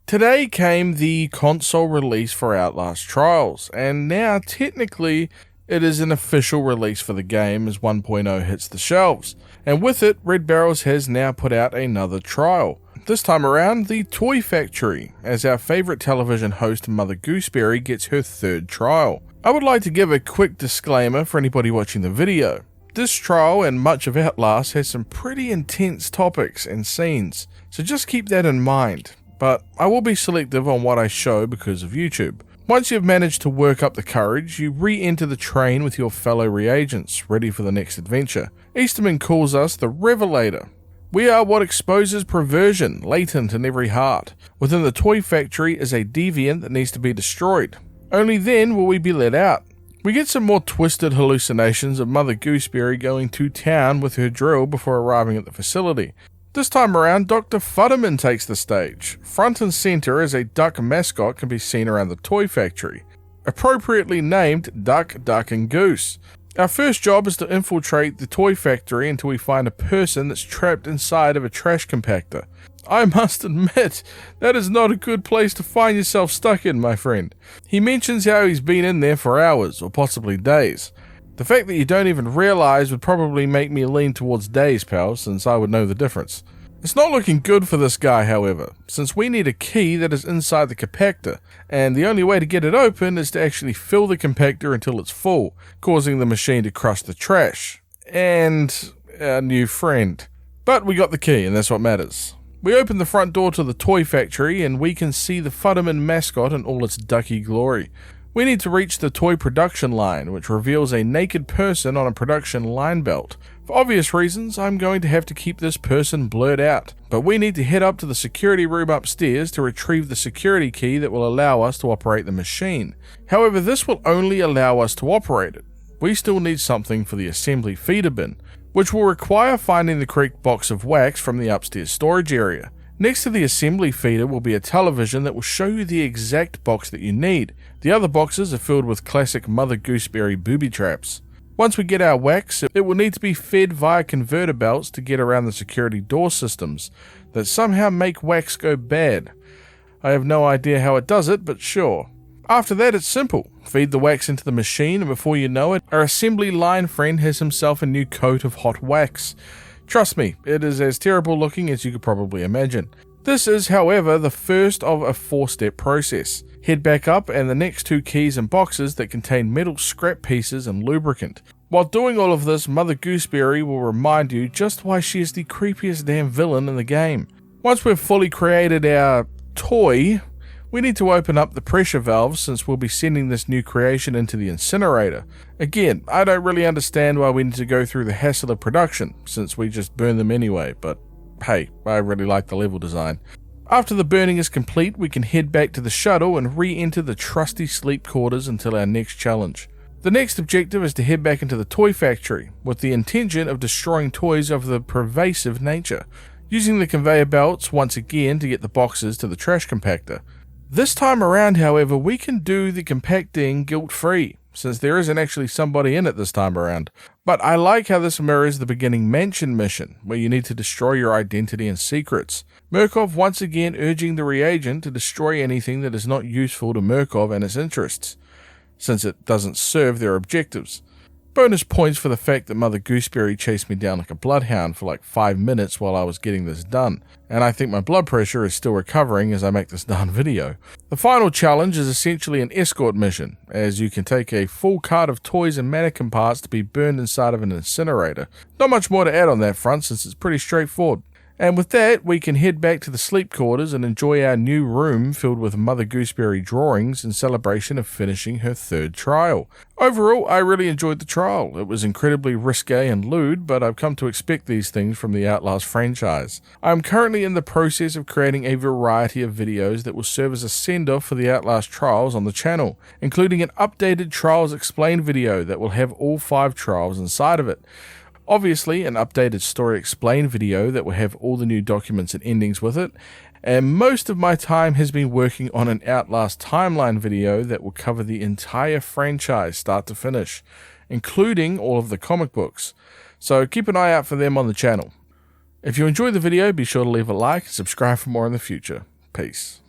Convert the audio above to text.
Today came the console release for Outlast Trials, and now technically it is an official release for the game as 1.0 hits the shelves. And with it, Red Barrels has now put out another trial. This time around, the Toy Factory, as our favourite television host Mother Gooseberry gets her third trial. I would like to give a quick disclaimer for anybody watching the video. This trial and much of Outlast has some pretty intense topics and scenes, so just keep that in mind. But I will be selective on what I show because of YouTube. Once you've managed to work up the courage, you re-enter the train with your fellow reagents, ready for the next adventure. Easterman calls us the Revelator. We are what exposes perversion latent in every heart. Within the Toy Factory is a deviant that needs to be destroyed. Only then will we be let out. We get some more twisted hallucinations of Mother Gooseberry going to town with her drill before arriving at the facility. This time around, Dr Futterman takes the stage. Front and center as a duck mascot can be seen around the Toy Factory, appropriately named Duck, Duck and Goose. Our first job is to infiltrate the Toy Factory until we find a person that's trapped inside of a trash compactor. I must admit, that is not a good place to find yourself stuck in, my friend. He mentions how he's been in there for hours, or possibly days. The fact that you don't even realize would probably make me lean towards days, pal, since I would know the difference. It's not looking good for this guy, however, since we need a key that is inside the compactor, and the only way to get it open is to actually fill the compactor until it's full, causing the machine to crush the trash. And our new friend. But we got the key, and that's what matters. We open the front door to the Toy Factory, and we can see the Futterman mascot in all its ducky glory. We need to reach the toy production line, which reveals a naked person on a production line belt. For obvious reasons, I'm going to have to keep this person blurred out, but we need to head up to the security room upstairs to retrieve the security key that will allow us to operate the machine. However, this will only allow us to operate it. We still need something for the assembly feeder bin, which will require finding the correct box of wax from the upstairs storage area. Next to the assembly feeder will be a television that will show you the exact box that you need. The other boxes are filled with classic Mother Gooseberry booby traps. Once we get our wax, it will need to be fed via converter belts to get around the security door systems that somehow make wax go bad. I have no idea how it does it, but sure. After that, it's simple. Feed the wax into the machine, and before you know it, our assembly line friend has himself a new coat of hot wax. Trust me, it is as terrible looking as you could probably imagine. This is, however, the first of a 4-step process. Head back up and the next 2 keys and boxes that contain metal scrap pieces and lubricant. While doing all of this, Mother Gooseberry will remind you just why she is the creepiest damn villain in the game. Once we've fully created our toy, we need to open up the pressure valves since we'll be sending this new creation into the incinerator. Again, I don't really understand why we need to go through the hassle of production, since we just burn them anyway, but hey, I really like the level design. After the burning is complete, we can head back to the shuttle and re-enter the trusty sleep quarters until our next challenge. The next objective is to head back into the Toy Factory, with the intention of destroying toys of the pervasive nature, using the conveyor belts once again to get the boxes to the trash compactor. This time around, however, we can do the compacting guilt-free, since there isn't actually somebody in it this time around. But I like how this mirrors the beginning mansion mission, where you need to destroy your identity and secrets. Murkov once again urging the reagent to destroy anything that is not useful to Murkov and his interests, since it doesn't serve their objectives. Bonus points for the fact that Mother Gooseberry chased me down like a bloodhound for like 5 minutes while I was getting this done, and I think my blood pressure is still recovering as I make this darn video. The final challenge is essentially an escort mission, as you can take a full cart of toys and mannequin parts to be burned inside of an incinerator. Not much more to add on that front since it's pretty straightforward. And with that, we can head back to the sleep quarters and enjoy our new room filled with Mother Gooseberry drawings in celebration of finishing her third trial. Overall, I really enjoyed the trial. It was incredibly risque and lewd, but I've come to expect these things from the Outlast franchise. I am currently in the process of creating a variety of videos that will serve as a send-off for the Outlast Trials on the channel, including an updated Trials Explained video that will have all 5 trials inside of it. Obviously, an updated story explained video that will have all the new documents and endings with it, and most of my time has been working on an Outlast timeline video that will cover the entire franchise start to finish, including all of the comic books, so keep an eye out for them on the channel. If you enjoyed the video, be sure to leave a like and subscribe for more in the future. Peace.